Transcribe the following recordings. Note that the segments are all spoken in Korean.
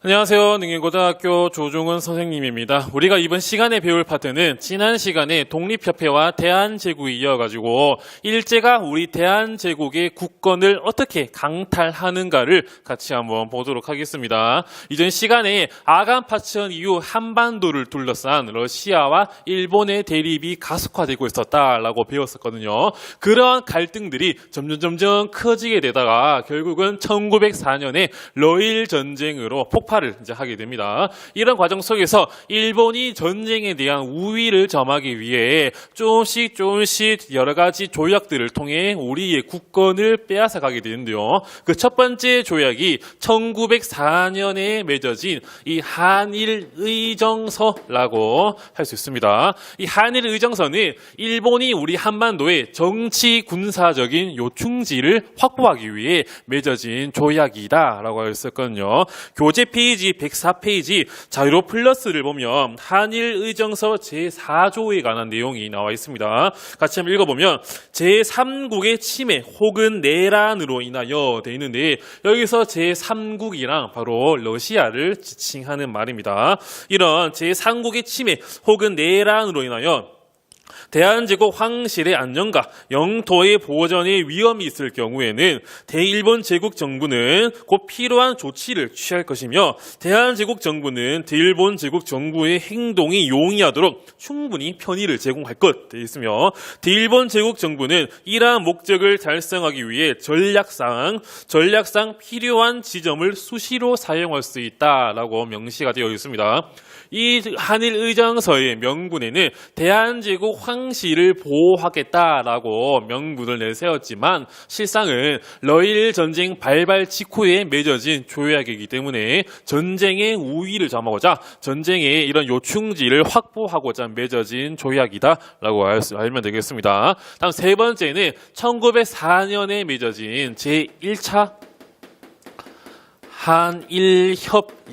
안녕하세요. 능일고등학교 조종은 선생님입니다. 우리가 이번 시간에 배울 파트는 지난 시간에 독립협회와 대한제국이 이어가지고 일제가 우리 대한제국의 국권을 어떻게 강탈하는가를 같이 한번 보도록 하겠습니다. 이전 시간에 아간 파천 이후 한반도를 둘러싼 러시아와 일본의 대립이 가속화되고 있었다라고 배웠었거든요. 그런 갈등들이 점점 커지게 되다가 결국은 1904년에 러일 전쟁으로 폭발을 이제 하게 됩니다. 이런 과정 속에서 일본이 전쟁에 대한 우위를 점하기 위해 조금씩 여러 가지 조약들을 통해 우리의 국권을 빼앗아 가게 되는데요. 그 첫 번째 조약이 1904년에 맺어진 이 한일의정서라고 할 수 있습니다. 이 한일의정서는 일본이 우리 한반도에 정치 군사적인 요충지를 확보하기 위해 맺어진 조약이다라고 했었거든요. 교재 페이지 104페이지 자유로 플러스를 보면 한일의정서 제4조에 관한 내용이 나와 있습니다. 같이 한번 읽어보면 제3국의 침해 혹은 내란으로 인하여 되어 있는데 여기서 제3국이랑 바로 러시아를 지칭하는 말입니다. 이런 제3국의 침해 혹은 내란으로 인하여 대한제국 황실의 안정과 영토의 보전에 위험이 있을 경우에는 대일본 제국 정부는 곧 필요한 조치를 취할 것이며 대한제국 정부는 대일본 제국 정부의 행동이 용이하도록 충분히 편의를 제공할 것 되어 있으며 대일본 제국 정부는 이러한 목적을 달성하기 위해 전략상 필요한 지점을 수시로 사용할 수 있다라고 명시가 되어 있습니다. 이 한일의정서의 명분에는 대한제국 황실을 보호하겠다라고 명분을 내세웠지만 실상은 러일 전쟁 발발 직후에 맺어진 조약이기 때문에 전쟁의 우위를 점하고자 전쟁의 이런 요충지를 확보하고자 맺어진 조약이다라고 알면 되겠습니다. 다음 세 번째는 1904년에 맺어진 제1차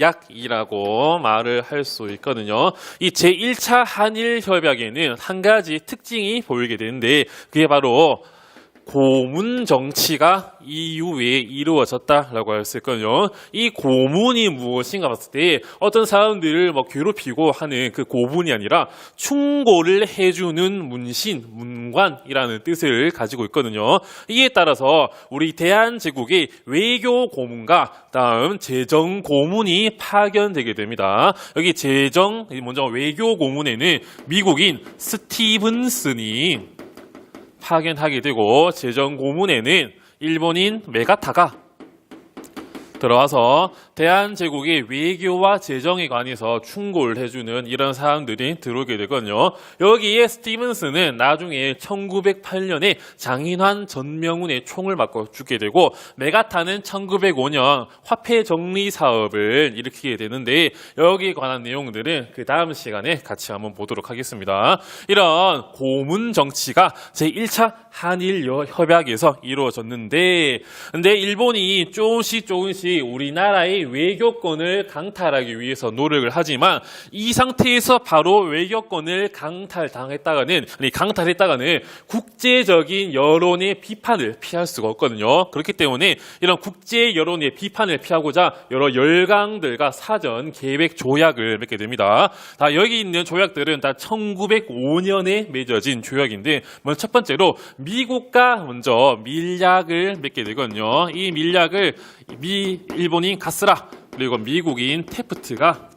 한일협약이라고 말을 할 수 있거든요. 이 제1차 한일협약에는 한 가지 특징이 보이게 되는데 그게 바로 고문 정치가 이후에 이루어졌다라고 할 수 있거든요. 이 고문이 무엇인가 봤을 때 어떤 사람들을 괴롭히고 하는 그 고문이 아니라 충고를 해주는 문관이라는 뜻을 가지고 있거든요. 이에 따라서 우리 대한제국의 외교 고문과 다음 재정 고문이 파견되게 됩니다. 여기 먼저 외교 고문에는 미국인 스티븐슨이 파견하게 되고 재정 고문에는 일본인 메가타가 들어와서 대한제국의 외교와 재정에 관해서 충고를 해주는 이런 사람들이 들어오게 되거든요. 여기에 스티븐슨은 나중에 1908년에 장인환 전명훈의 총을 맞고 죽게 되고 메가타는 1905년 화폐 정리 사업을 일으키게 되는데 여기에 관한 내용들은 그 다음 시간에 같이 한번 보도록 하겠습니다. 이런 고문 정치가 제1차 한일 협약에서 이루어졌는데 근데 일본이 조금씩 우리나라의 외교권을 강탈하기 위해서 노력을 하지만 이 상태에서 바로 외교권을 강탈했다가는 국제적인 여론의 비판을 피할 수가 없거든요. 그렇기 때문에 이런 국제 여론의 비판을 피하고자 여러 열강들과 사전 계획 조약을 맺게 됩니다. 다 여기 있는 조약들은 다 1905년에 맺어진 조약인데 먼저 첫 번째로 미국과 먼저 밀약을 맺게 되거든요. 이 밀약을 일본인 가스라 그리고 미국인 테프트가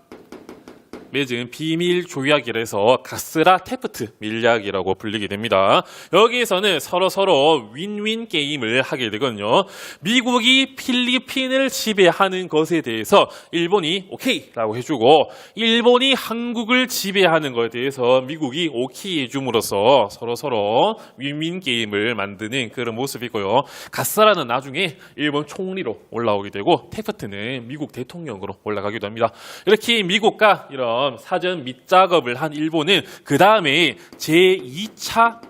맺은 비밀 조약이라서 가스라 테프트 밀약이라고 불리게 됩니다. 여기에서는 서로 윈윈 게임을 하게 되거든요. 미국이 필리핀을 지배하는 것에 대해서 일본이 오케이라고 해주고 일본이 한국을 지배하는 것에 대해서 미국이 오케이 해줌으로써 서로 윈윈 게임을 만드는 그런 모습이고요. 가스라는 나중에 일본 총리로 올라오게 되고 테프트는 미국 대통령으로 올라가기도 합니다. 이렇게 미국과 이런 사전 밑작업을 한 일본은 그 다음에 제2차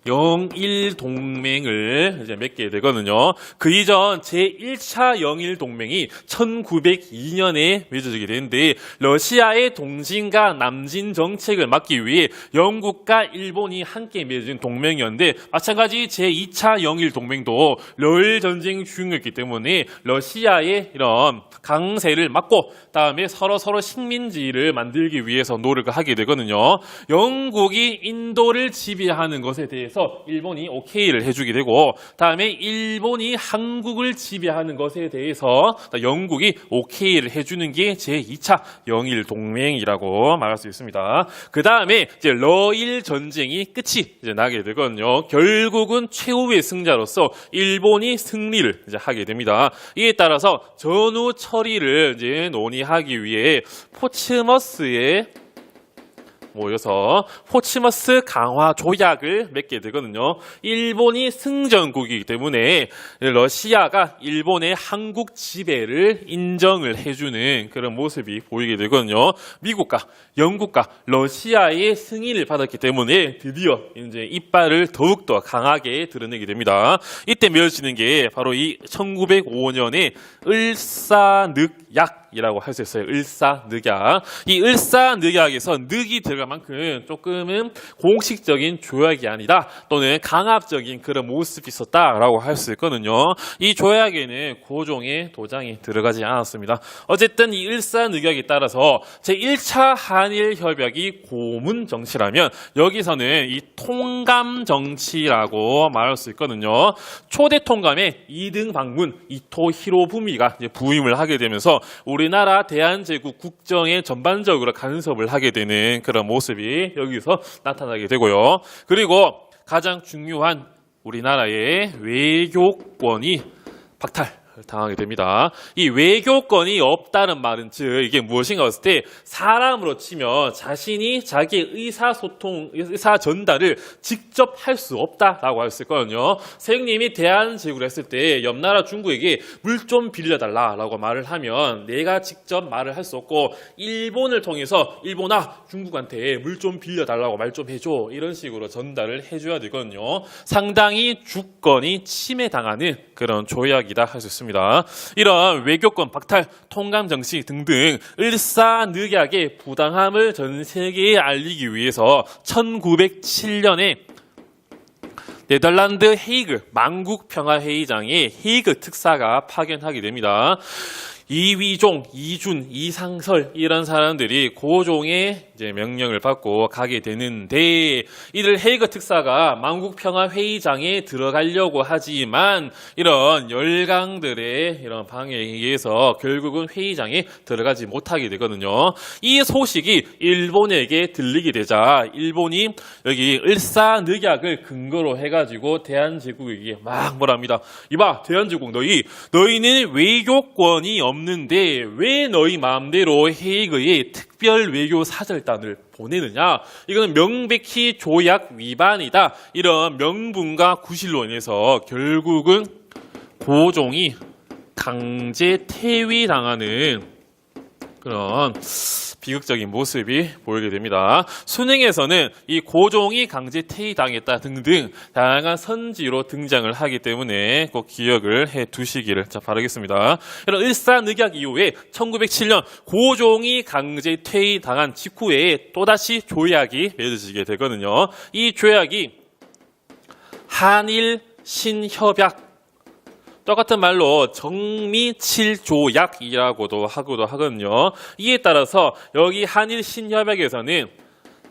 영일 동맹을 이제 맺게 되거든요. 그 이전 제1차 영일 동맹이 1902년에 맺어지게 되는데 러시아의 동진과 남진 정책을 막기 위해 영국과 일본이 함께 맺은 동맹이었는데 마찬가지 제2차 영일 동맹도 러일 전쟁 중이었기 때문에 러시아의 이런 강세를 막고 다음에 서로 식민지를 만들기 위해서 노력을 하게 되거든요. 영국이 인도를 지배하는 것에 대해서 일본이 오케이를 해주게 되고 다음에 일본이 한국을 지배하는 것에 대해서 영국이 오케이를 해주는 게 제2차 영일 동맹이라고 말할 수 있습니다. 그 다음에 이제 러일 전쟁이 끝이 이제 나게 되거든요. 결국은 최후의 승자로서 일본이 승리를 이제 하게 됩니다. 이에 따라서 전후 처리를 이제 논의하기 위해 포츠머스에 모여서 포츠머스 강화 조약을 맺게 되거든요. 일본이 승전국이기 때문에 러시아가 일본의 한국 지배를 인정을 해주는 그런 모습이 보이게 되거든요. 미국과 영국과 러시아의 승인을 받았기 때문에 드디어 이제 이빨을 더욱더 강하게 드러내게 됩니다. 이때 맺어지는 게 바로 이 1905년에 을사늑약 이라고 할 수 있어요. 을사늑약. 이 을사늑약에서 늑이 들어갈 만큼 조금은 공식적인 조약이 아니다 또는 강압적인 그런 모습이 있었다라고 할 수 있거든요. 이 조약에는 고종의 도장이 들어가지 않았습니다. 어쨌든 이 을사늑약에 따라서 제1차 한일 협약이 고문 정치라면 여기서는 이 통감 정치라고 말할 수 있거든요. 초대 통감에 2등 방문 이토 히로부미가 이제 부임을 하게 되면서 우리나라 대한제국 국정에 전반적으로 간섭을 하게 되는 그런 모습이 여기서 나타나게 되고요. 그리고 가장 중요한 우리나라의 외교권이 박탈당하게 됩니다. 이 외교권이 없다는 말은 즉 이게 무엇인가 했을 때 사람으로 치면 자신이 자기의 의사소통, 의사 전달을 직접 할 수 없다라고 할 수 있거든요. 세형님이 대한제국을 했을 때 옆나라 중국에게 물 좀 빌려달라라고 말을 하면 내가 직접 말을 할 수 없고 일본을 통해서 일본아 중국한테 물 좀 빌려달라고 말 좀 해줘 이런 식으로 전달을 해줘야 되거든요. 상당히 주권이 침해당하는 그런 조약이다 할 수 있습니다. 이런 외교권 박탈, 통감 정치 등등 을사늑약의 부당함을 전 세계에 알리기 위해서 1907년에 네덜란드 헤이그 만국평화회의장에 헤이그 특사가 파견하게 됩니다. 이위종, 이준, 이상설 이런 사람들이 고종의 이제 명령을 받고 가게 되는데 이들 헤이그 특사가 만국평화회의장에 들어가려고 하지만 이런 열강들의 이런 방해에 의해서 결국은 회의장에 들어가지 못하게 되거든요. 이 소식이 일본에게 들리게 되자 일본이 여기 을사늑약을 근거로 해가지고 대한제국에게 막 뭐랍니다. 이봐 대한제국 너희는 외교권이 없는데 왜 너희 마음대로 헤이그에 특별 외교 사절단을 보내느냐? 이거는 명백히 조약 위반이다. 이런 명분과 구실로 인해서 결국은 고종이 강제 퇴위당하는 그런 비극적인 모습이 보이게 됩니다. 수능에서는 이 고종이 강제 퇴위당했다 등등 다양한 선지로 등장을 하기 때문에 꼭 기억을 해 두시기를 바라겠습니다. 이런 을사늑약 이후에 1907년 고종이 강제 퇴위당한 직후에 또다시 조약이 맺어지게 되거든요. 이 조약이 한일 신협약 똑같은 말로 정미칠조약이라고도 하거든요. 이에 따라서 여기 한일 신협약에서는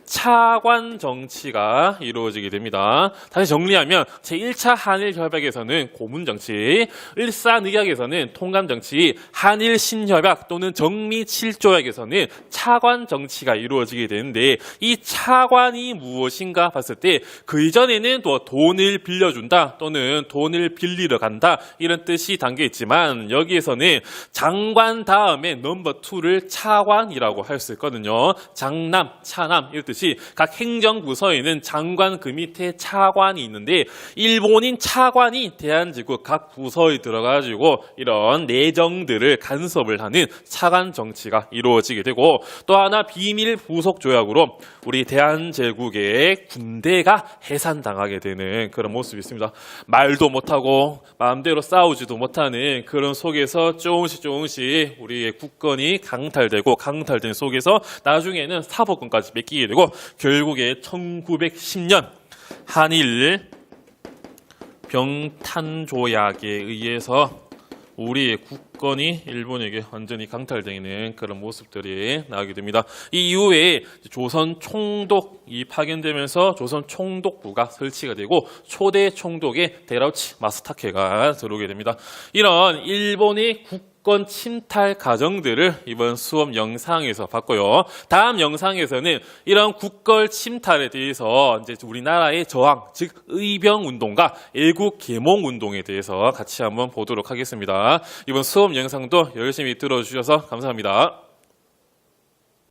차관 정치가 이루어지게 됩니다. 다시 정리하면 제1차 한일 협약에서는 고문 정치, 을사늑약에서는 통감 정치, 한일 신협약 또는 정미 7조약에서는 차관 정치가 이루어지게 되는데 이 차관이 무엇인가 봤을 때 그 이전에는 또 돈을 빌려준다 또는 돈을 빌리러 간다 이런 뜻이 담겨 있지만 여기에서는 장관 다음에 넘버 2를 차관이라고 할 수 있거든요. 장남, 차남 이런 뜻 있듯이 각 행정부서에는 장관 그 밑에 차관이 있는데 일본인 차관이 대한제국 각 부서에 들어가지고 이런 내정들을 간섭을 하는 차관 정치가 이루어지게 되고 또 하나 비밀 부속 조약으로 우리 대한제국의 군대가 해산당하게 되는 그런 모습이 있습니다. 말도 못하고 마음대로 싸우지도 못하는 그런 속에서 조금씩 우리의 국권이 강탈된 속에서 나중에는 사법권까지 뺏기게 되고 결국에 1910년 한일 병탄조약에 의해서 우리의 국권이 일본에게 완전히 강탈되는 그런 모습들이 나오게 됩니다. 이 이후에 조선 총독이 파견되면서 조선 총독부가 설치가 되고 초대 총독에 데라우치 마스타케가 들어오게 됩니다. 이런 일본의 국권 침탈 과정들을 이번 수업 영상에서 봤고요. 다음 영상에서는 이런 국권 침탈에 대해서 이제 우리나라의 저항, 즉 의병 운동과 애국 계몽 운동에 대해서 같이 한번 보도록 하겠습니다. 이번 수업 영상도 열심히 들어주셔서 감사합니다.